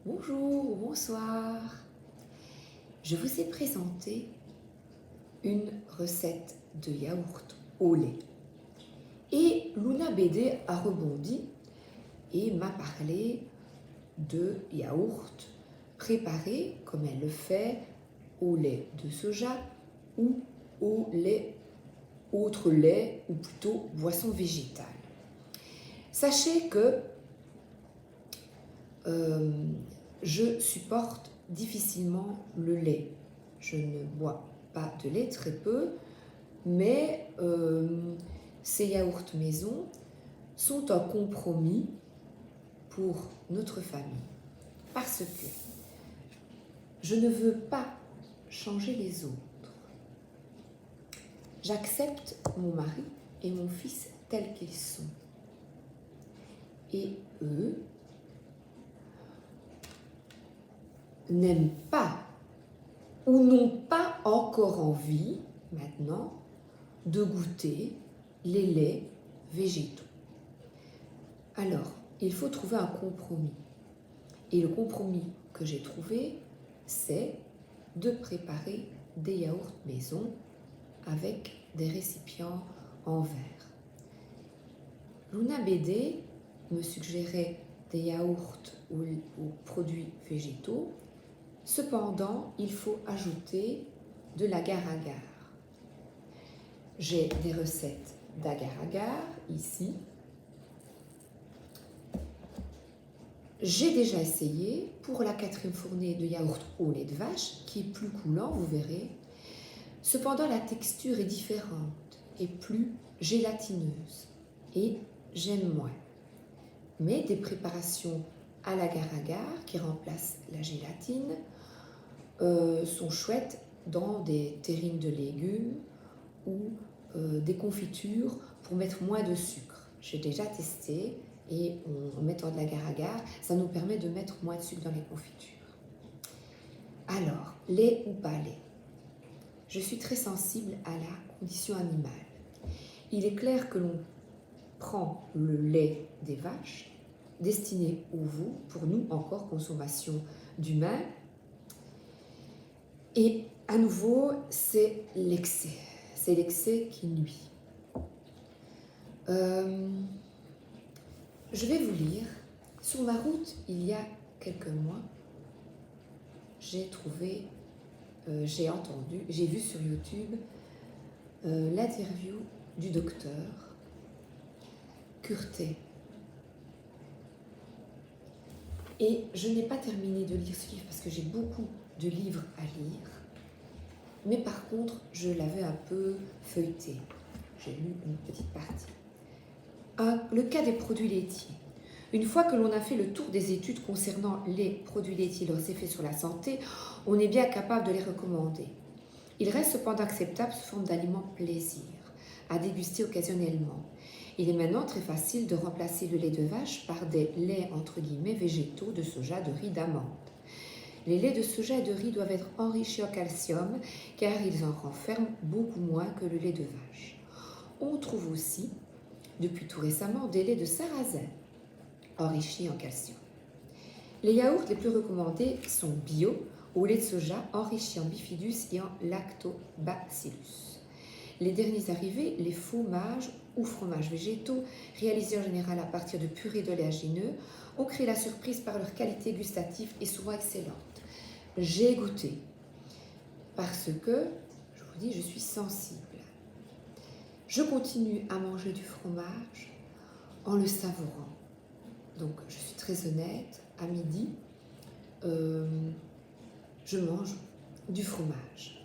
Bonjour, bonsoir. Je vous ai présenté une recette de yaourt au lait. Et Luna BD a rebondi et m'a parlé de yaourt préparé comme elle le fait au lait de soja ou au lait, autre lait ou plutôt boisson végétale. Sachez que je supporte difficilement le lait. Je ne bois pas de lait, très peu, mais ces yaourts maison sont un compromis pour notre famille. Parce que je ne veux pas changer les autres. J'accepte mon mari et mon fils tels qu'ils sont. Et eux n'aiment pas ou n'ont pas encore envie maintenant de goûter les laits végétaux. Alors, il faut trouver un compromis. Et le compromis que j'ai trouvé, c'est de préparer des yaourts maison avec des récipients en verre. Luna BD me suggérait des yaourts aux produits végétaux. Cependant, il faut ajouter de l'agar-agar. J'ai des recettes d'agar-agar ici. J'ai déjà essayé pour la 4e fournée de yaourt au lait de vache, qui est plus coulant, vous verrez. Cependant, la texture est différente et plus gélatineuse et j'aime moins. Mais des préparations à l'agar-agar qui remplacent la gélatine sont chouettes dans des terrines de légumes ou des confitures pour mettre moins de sucre. J'ai déjà testé et en mettant de l'agar-agar, ça nous permet de mettre moins de sucre dans les confitures. Alors, lait ou pas lait? Je suis très sensible à la condition animale. Il est clair que l'on prend le lait des vaches, destiné aux veaux, pour nous encore consommation d'humains. Et à nouveau, c'est l'excès. C'est l'excès qui nuit. Je vais vous lire. Sur ma route, il y a quelques mois, j'ai vu sur YouTube l'interview du docteur Curté. Et je n'ai pas terminé de lire ce livre parce que j'ai beaucoup de livres à lire. Mais par contre, je l'avais un peu feuilleté. J'ai lu une petite partie. Le cas des produits laitiers. Une fois que l'on a fait le tour des études concernant les produits laitiers et leurs effets sur la santé, on est bien capable de les recommander. Il reste cependant acceptable sous forme d'aliments plaisir, à déguster occasionnellement. Il est maintenant très facile de remplacer le lait de vache par des laits entre guillemets végétaux de soja, de riz, d'amande. Les laits de soja et de riz doivent être enrichis en calcium car ils en renferment beaucoup moins que le lait de vache. On trouve aussi, depuis tout récemment, des laits de sarrasin enrichis en calcium. Les yaourts les plus recommandés sont bio, au lait de soja enrichi en bifidus et en lactobacillus. Les derniers arrivés, les fromages ou fromages végétaux, réalisés en général à partir de purées d'oléagineux, ont créé la surprise par leur qualité gustative et souvent excellente. J'ai goûté parce que, je vous dis, je suis sensible. Je continue à manger du fromage en le savourant. Donc, je suis très honnête, à midi, je mange du fromage.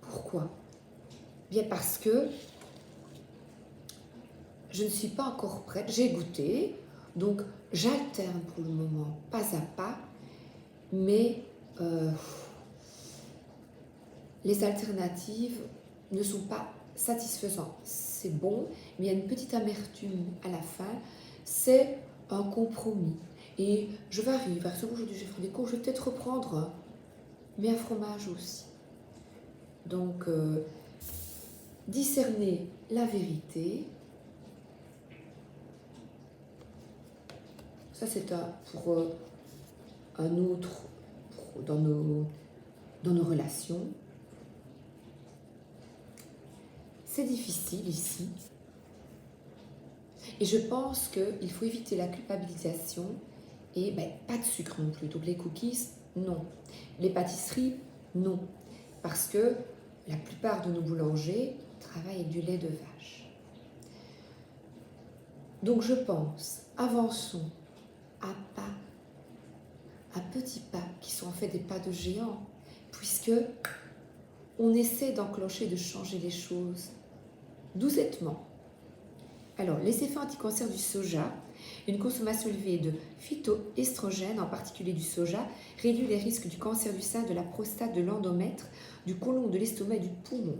Pourquoi? Bien parce que je ne suis pas encore prête, j'ai goûté, donc j'alterne pour le moment, pas à pas, mais les alternatives ne sont pas satisfaisantes. C'est bon, mais il y a une petite amertume à la fin, c'est un compromis. Et je varie, par exemple aujourd'hui j'ai fait des cours, je vais peut-être reprendre un, mais un fromage aussi. Donc, discerner la vérité. Ça, c'est pour un autre dans nos relations. C'est difficile ici. Et je pense qu'il faut éviter la culpabilisation et pas de sucre non plus. Donc les cookies, non. Les pâtisseries, non. Parce que la plupart de nos boulangers travaillent avec du lait de vache. Donc je pense, avançons à pas, à petits pas, qui sont en fait des pas de géant, puisque on essaie d'enclencher, de changer les choses doucettement. Alors, les effets anti-cancer du soja, une consommation élevée de phytoestrogènes, en particulier du soja, réduit les risques du cancer du sein, de la prostate, de l'endomètre, du côlon, de l'estomac et du poumon.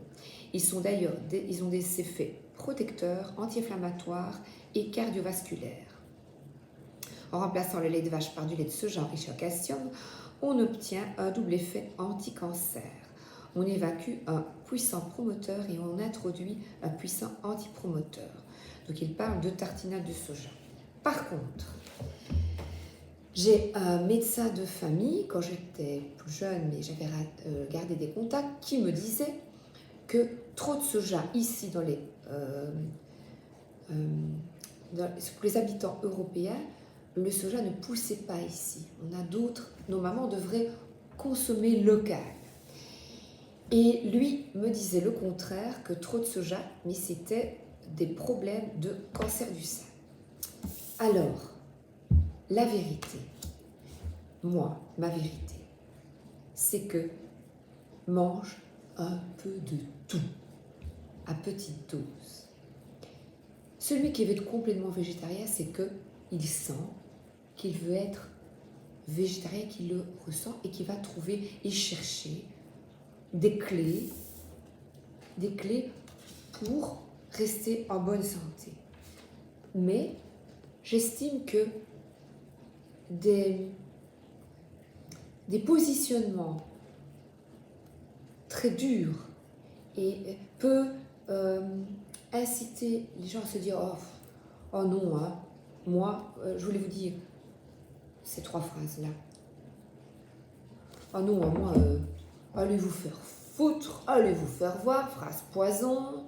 Ils ont des effets protecteurs, anti-inflammatoires et cardiovasculaires. En remplaçant le lait de vache par du lait de soja enrichi en calcium, on obtient un double effet anti-cancer. On évacue un puissant promoteur et on introduit un puissant antipromoteur. Donc il parle de tartinade de soja. Par contre, j'ai un médecin de famille, quand j'étais plus jeune, mais j'avais gardé des contacts, qui me disait que trop de soja ici pour les habitants européens, le soja ne poussait pas ici. On a d'autres, nos mamans devraient consommer local. Et lui me disait le contraire, que trop de soja, mais c'était des problèmes de cancer du sein. Alors, la vérité, ma vérité, c'est que mange un peu de tout, à petite dose. Celui qui veut être complètement végétarien, c'est qu'il sent qu'il veut être végétarien, qu'il le ressent et qu'il va trouver et chercher des clés pour rester en bonne santé. Mais j'estime que des positionnements très durs et peut inciter les gens à se dire oh non, hein, moi, je voulais vous dire ces 3 phrases-là. Oh non, moi, allez vous faire foutre, allez vous faire voir, phrase poison,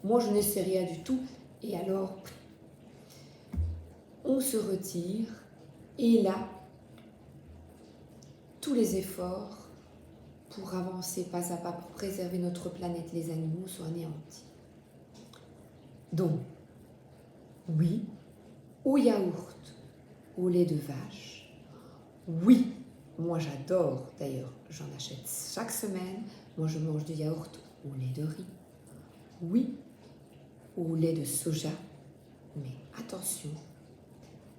moi je ne sais rien du tout. Et alors, on se retire et là, tous les efforts pour avancer pas à pas, pour préserver notre planète, les animaux sont anéantis. Donc, oui, au yaourt, au lait de vache, oui, moi j'adore, d'ailleurs, j'en achète chaque semaine, moi je mange du yaourt au lait de riz, oui, au lait de soja, mais attention,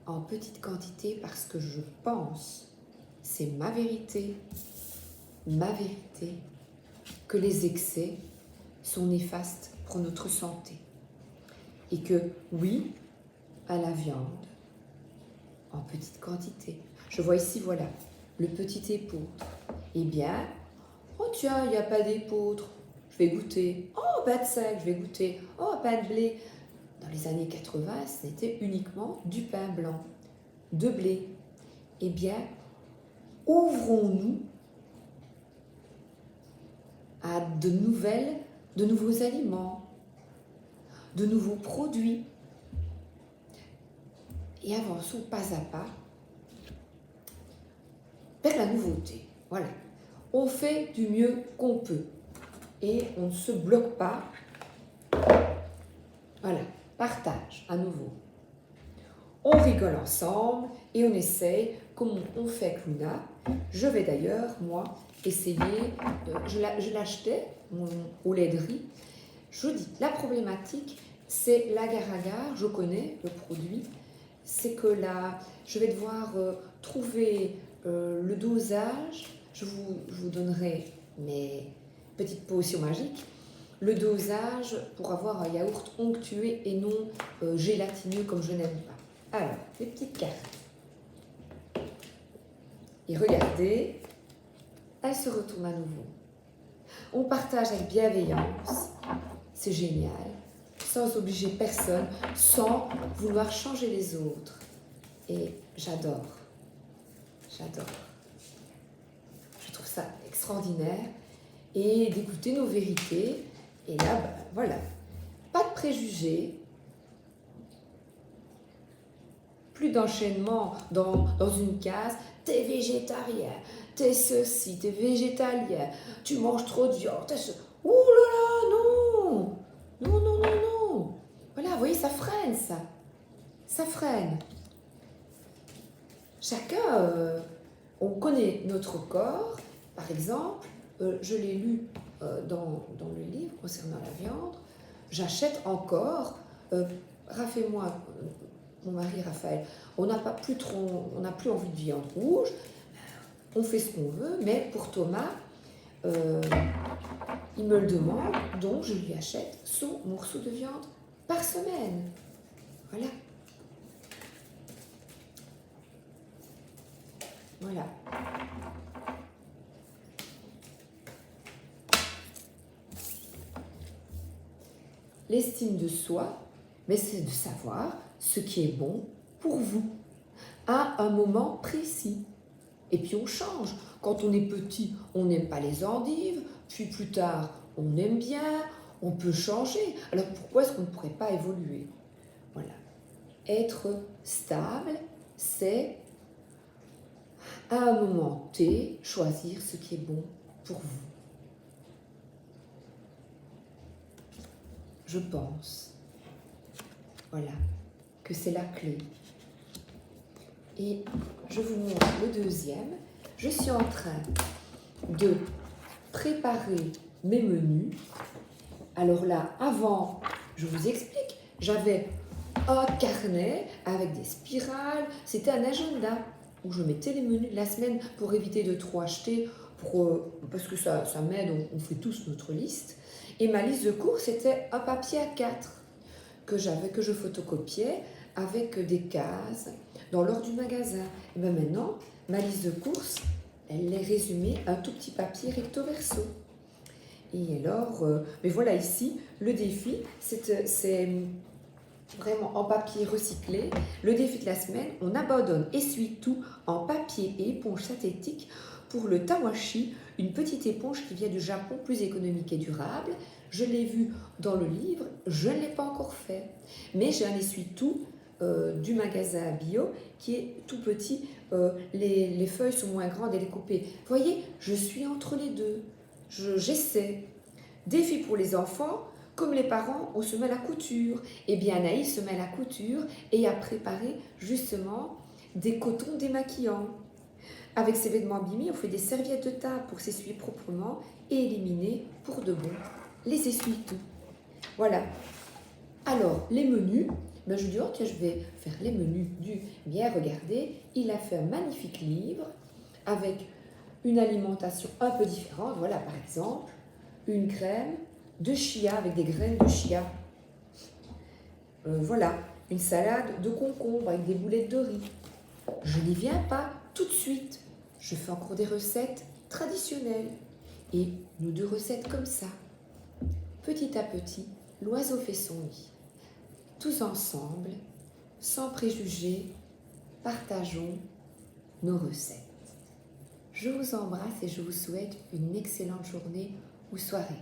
en petite quantité parce que je pense, c'est ma vérité, que les excès sont néfastes pour notre santé. Et que oui, à la viande, en petite quantité. Je vois ici, voilà, le petit épeautre. Eh bien, oh tiens, il n'y a pas d'épeautre, je vais goûter. Oh, pas de sel, je vais goûter. Oh, pas de blé. Dans les années 80, c'était uniquement du pain blanc, de blé. Eh bien, ouvrons-nous à de nouveaux aliments, de nouveaux produits. Et avançons pas à pas vers la nouveauté. Voilà. On fait du mieux qu'on peut. Et on ne se bloque pas. Voilà. Partage à nouveau. On rigole ensemble et on essaye, comme on fait avec Luna. Je vais d'ailleurs, moi, essayer, je l'achetais au lait de riz. Je dis, la problématique, c'est l'agar-agar, je connais le produit, c'est que là, je vais devoir trouver le dosage, je vous donnerai mes petites potions magiques, le dosage pour avoir un yaourt onctué et non gélatineux comme je n'aime pas. Alors, les petites cartes. Et regardez, elle se retourne à nouveau. On partage avec bienveillance, c'est génial, sans obliger personne, sans vouloir changer les autres. Et j'adore. J'adore. Je trouve ça extraordinaire. Et d'écouter nos vérités. Et là, ben, voilà. Pas de préjugés. Plus d'enchaînement dans une case. T'es végétarien, t'es ceci, t'es végétalien, tu manges trop de viande, t'es ce... Ouh là là, non. Non, non, non, non. Voilà, vous voyez, ça freine, ça. Ça freine. Chacun, on connaît notre corps. Par exemple, je l'ai lu dans le livre concernant la viande. J'achète encore, Raph et moi, mon mari Raphaël, on n'a plus envie de viande rouge. On fait ce qu'on veut, mais pour Thomas, il me le demande, donc je lui achète son morceau de viande par semaine. Voilà. Voilà. L'estime de soi, mais c'est de savoir ce qui est bon pour vous, à un moment précis. Et puis on change. Quand on est petit, on n'aime pas les endives, puis plus tard, on aime bien, on peut changer. Alors pourquoi est-ce qu'on ne pourrait pas évoluer? Voilà. Être stable, c'est à un moment T, choisir ce qui est bon pour vous. Je pense, voilà, que c'est la clé. Et je vous montre le deuxième. Je suis en train de préparer mes menus. Alors là, avant, je vous explique, j'avais un carnet avec des spirales. C'était un agenda où je mettais les menus de la semaine pour éviter de trop acheter, parce que ça m'aide, on fait tous notre liste. Et ma liste de courses, c'était un papier A4 que je photocopiais avec des cases dans l'ordre du magasin. Et bien maintenant, ma liste de courses, elle est résumée à un tout petit papier recto verso. Et alors, mais voilà ici, le défi, c'est vraiment en papier recyclé. Le défi de la semaine, on abandonne essuie-tout en papier et éponge synthétique pour le Tawashi, une petite éponge qui vient du Japon, plus économique et durable. Je l'ai vu dans le livre, je ne l'ai pas encore fait. Mais j'ai un essuie-tout du magasin bio qui est tout petit. Les feuilles sont moins grandes et les coupées. Vous voyez, je suis entre les deux. J'essaie. Défi pour les enfants, comme les parents, on se met à la couture. Eh bien, Anaïs se met à la couture et a préparé justement des cotons démaquillants. Avec ses vêtements abîmés, on fait des serviettes de table pour s'essuyer proprement et éliminer pour de bon les essuie-tout. Voilà. Alors, les menus, ben je dis, oh tiens, je vais faire les menus du... Bien, regardez, il a fait un magnifique livre avec une alimentation un peu différente. Voilà, par exemple, une crème de chia avec des graines de chia. Voilà, une salade de concombre avec des boulettes de riz. Je n'y viens pas tout de suite. Je fais encore des recettes traditionnelles. Et nous deux recettes comme ça. Petit à petit, l'oiseau fait son nid. Tous ensemble, sans préjugés, partageons nos recettes. Je vous embrasse et je vous souhaite une excellente journée ou soirée.